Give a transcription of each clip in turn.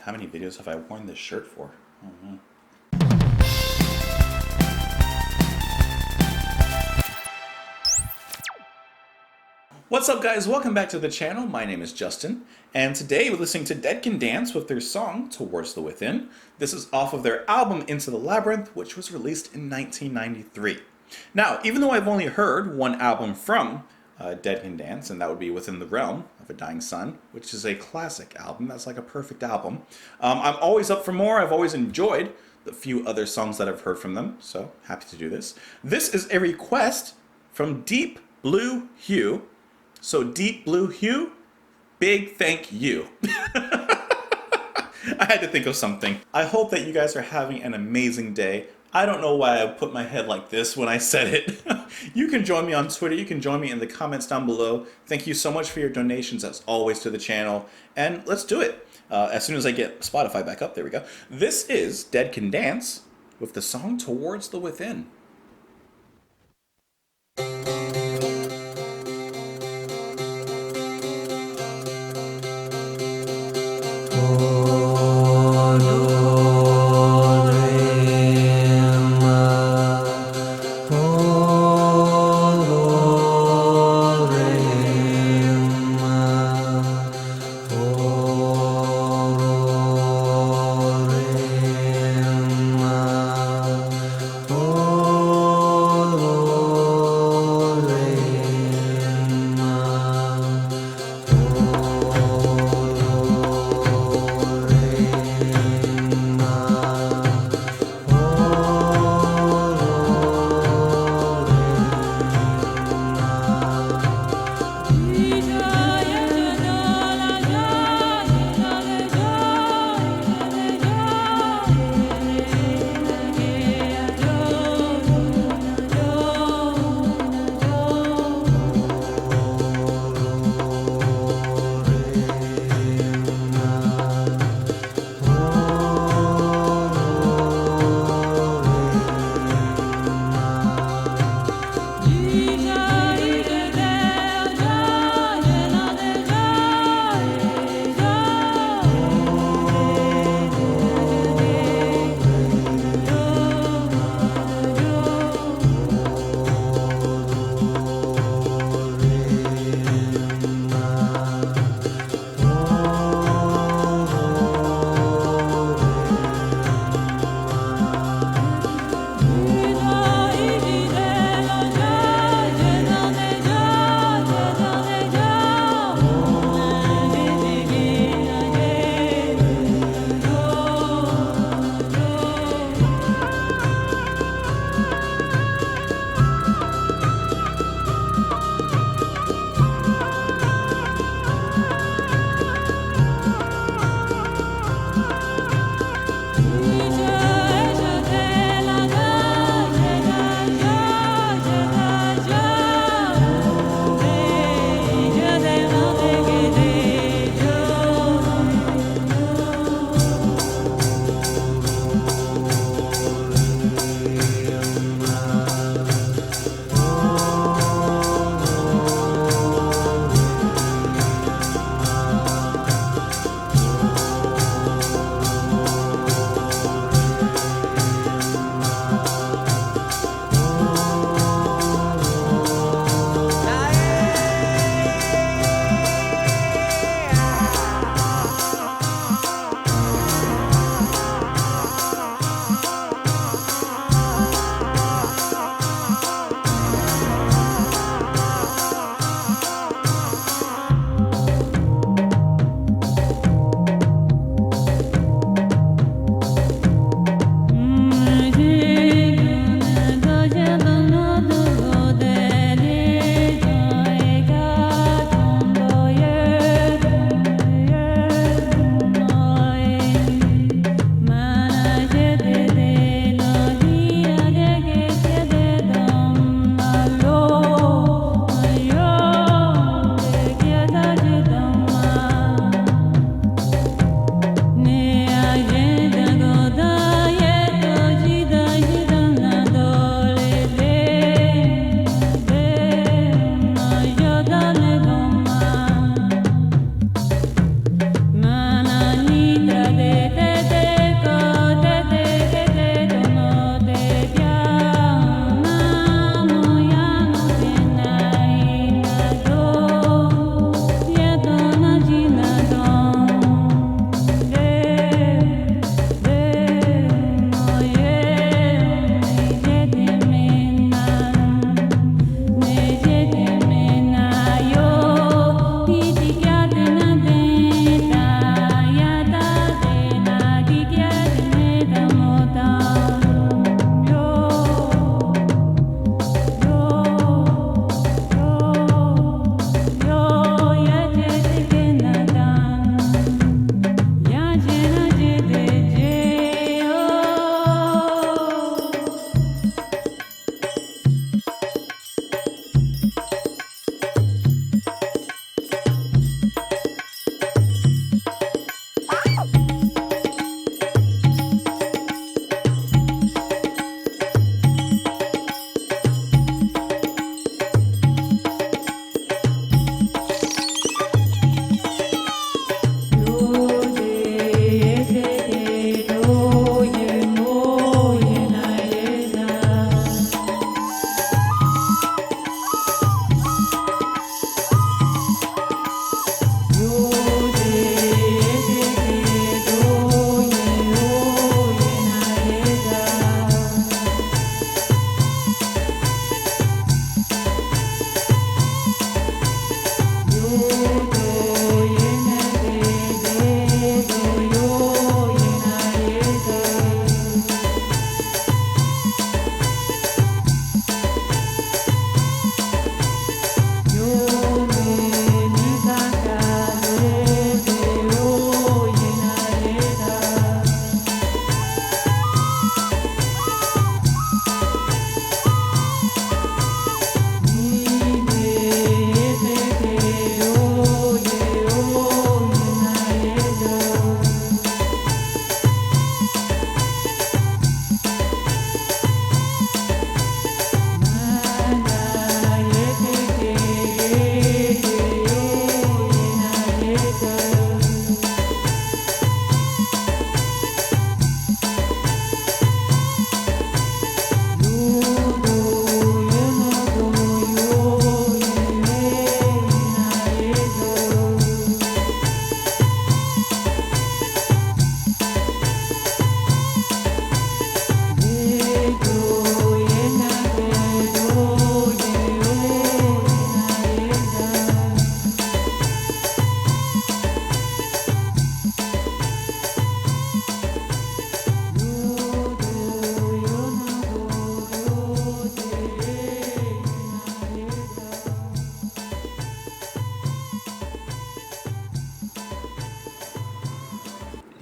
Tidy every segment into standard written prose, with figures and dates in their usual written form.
How many videos have I worn this shirt for? I don't know. What's up, guys? Welcome back to the channel. My name is Justin, and today we're listening to Dead Can Dance with their song Towards the Within. This is off of their album Into the Labyrinth, which was released in 1993. Now, even though I've only heard one album from Dead Can Dance, and that would be Within the Realm of a Dying Sun, which is a classic album. That's like a perfect album. I'm always up for more. I've always enjoyed the few other songs that I've heard from them, so happy to do this. This is a request from Deep Blue Hue. So Deep Blue Hue, big thank you. I had to think of something. I hope that you guys are having an amazing day. I don't know why I put my head like this when I said it. You can join me on Twitter. You can join me in the comments down below. Thank you so much for your donations, as always, to the channel. And let's do it. As soon as I get Spotify back up, there we go. This is Dead Can Dance with the song Towards the Within.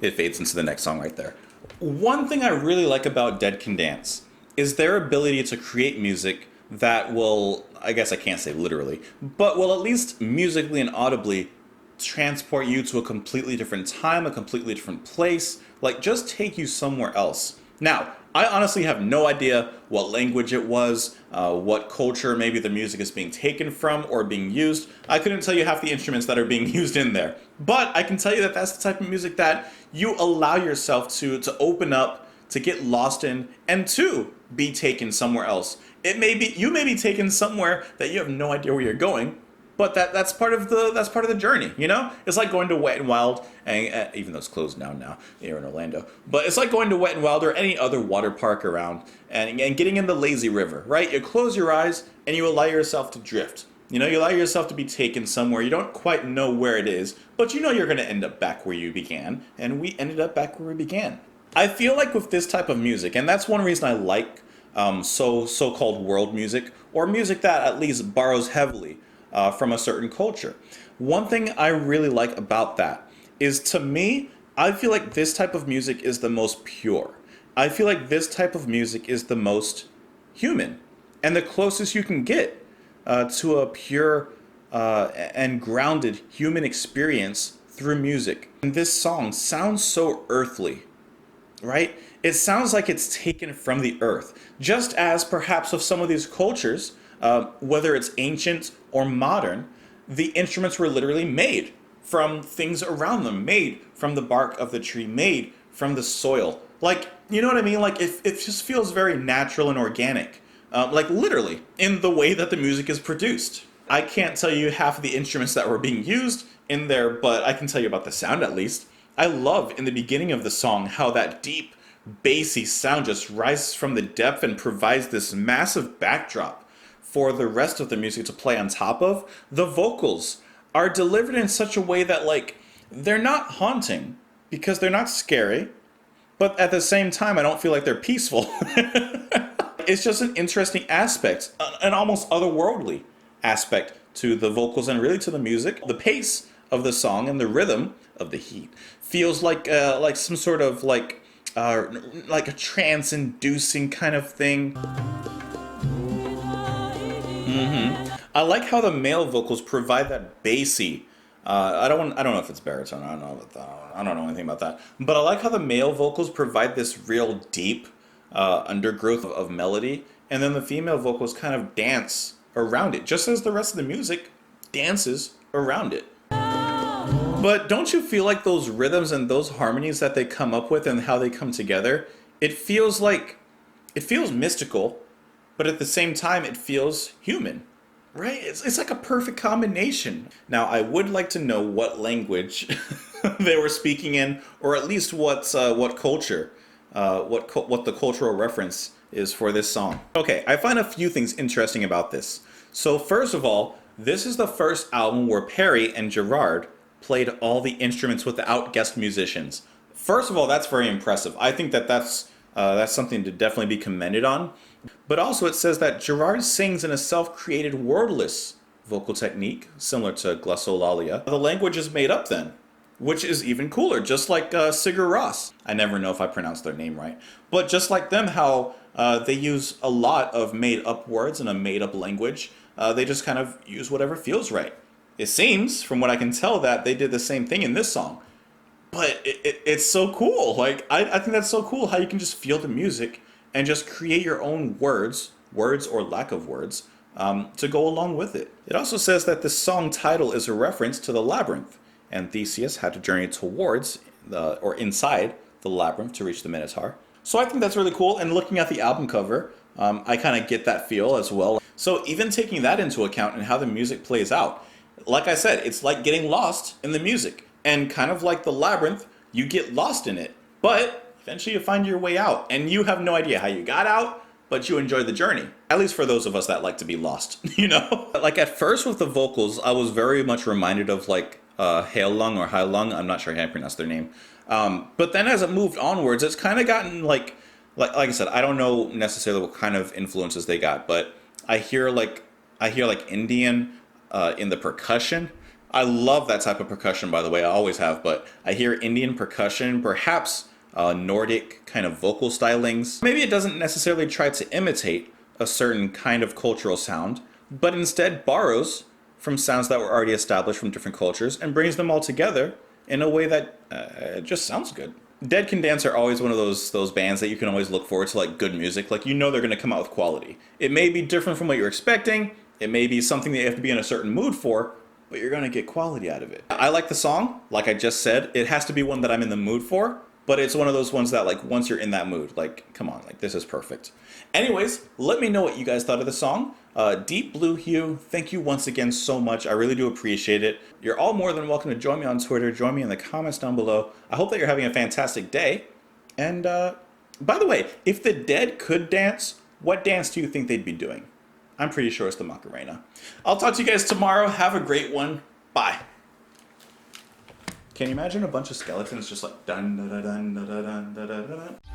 it fades into the next song right there. One thing I really like about Dead Can Dance is their ability to create music that will, I guess I can't say literally, but will at least musically and audibly transport you to a completely different time, a completely different place, like just take you somewhere else. Now, I honestly have no idea what language it was, what culture maybe the music is being taken from or being used. I couldn't tell you half the instruments that are being used in there. But I can tell you that that's the type of music that you allow yourself to open up, to get lost in, and to be taken somewhere else. You may be taken somewhere that you have no idea where you're going, but that's part of the journey, you know. It's like going to Wet and Wild, and even though it's closed now here in Orlando, but it's like going to Wet and Wild or any other water park around, and getting in the lazy river, right? You close your eyes and you allow yourself to drift. You know, you allow yourself to be taken somewhere. You don't quite know where it is, but you know you're going to end up back where you began, and we ended up back where we began. I feel like with this type of music, and that's one reason I like so-called world music, or music that at least borrows heavily from a certain culture. One thing I really like about that is, to me, I feel like this type of music is the most pure. I feel like this type of music is the most human, and the closest you can get to a pure and grounded human experience through music. And this song sounds so earthly, right? It sounds like it's taken from the earth, just as perhaps with some of these cultures, whether it's ancient or modern, the instruments were literally made from things around them, made from the bark of the tree, made from the soil. Like, you know what I mean? Like, it just feels very natural and organic, like literally, in the way that the music is produced. I can't tell you half of the instruments that were being used in there, but I can tell you about the sound at least. I love in the beginning of the song how that deep, bassy sound just rises from the depth and provides this massive backdrop for the rest of the music to play on top of. The vocals are delivered in such a way that, like, they're not haunting because they're not scary, but at the same time, I don't feel like they're peaceful. It's just an interesting aspect, an almost otherworldly aspect to the vocals and really to the music. The pace of the song and the rhythm of the heat feels like some sort of like a trance-inducing kind of thing. I like how the male vocals provide that bassy. I don't know if it's baritone. I don't know about that. I don't know anything about that. But I like how the male vocals provide this real deep undergrowth of melody, and then the female vocals kind of dance around it, just as the rest of the music dances around it. But don't you feel like those rhythms and those harmonies that they come up with and how they come together, it feels mystical, but at the same time it feels human, right? It's like a perfect combination. Now, I would like to know what language they were speaking in, or at least what culture, what the cultural reference is for this song. Okay, I find a few things interesting about this. So first of all, this is the first album where Perry and Gerard played all the instruments without guest musicians. First of all, that's very impressive. I think that's something to definitely be commended on. But also it says that Gerard sings in a self-created wordless vocal technique, similar to glossolalia. The language is made up then, which is even cooler, just like Sigur Rós. I never know if I pronounce their name right. But just like them, how they use a lot of made-up words in a made-up language. They just kind of use whatever feels right. It seems, from what I can tell, that they did the same thing in this song. But it's so cool. Like, I think that's so cool how you can just feel the music and just create your own words or lack of words, to go along with it. It also says that the song title is a reference to the labyrinth, and Theseus had to journey towards or inside the labyrinth to reach the Minotaur. So I think that's really cool, and looking at the album cover, I kind of get that feel as well. So even taking that into account and how the music plays out, like I said, it's like getting lost in the music. And kind of like the labyrinth, you get lost in it. But eventually you find your way out. And you have no idea how you got out, but you enjoy the journey. At least for those of us that like to be lost, you know? Like at first with the vocals, I was very much reminded of like Hailung or Hailung. I'm not sure how I pronounce their name. But then as it moved onwards, it's kind of gotten like I said, I don't know necessarily what kind of influences they got, but I hear like Indian in the percussion. I love that type of percussion, by the way. I always have, but I hear Indian percussion, perhaps Nordic kind of vocal stylings. Maybe it doesn't necessarily try to imitate a certain kind of cultural sound, but instead borrows from sounds that were already established from different cultures and brings them all together in a way that just sounds good. Dead Can Dance are always one of those bands that you can always look forward to, like good music. Like, you know they're going to come out with quality. It may be different from what you're expecting. It may be something that you have to be in a certain mood for, but you're going to get quality out of it. I like the song. Like I just said, it has to be one that I'm in the mood for, but it's one of those ones that, like, once you're in that mood, like, come on, like, this is perfect. Anyways, let me know what you guys thought of the song. Deep Blue Hue, thank you once again so much. I really do appreciate it. You're all more than welcome to join me on Twitter. Join me in the comments down below. I hope that you're having a fantastic day. And by the way, if the Dead could dance, what dance do you think they'd be doing? I'm pretty sure it's the Macarena. I'll talk to you guys tomorrow. Have a great one. Bye. Can you imagine a bunch of skeletons just like dun da da dun da da dun da da da?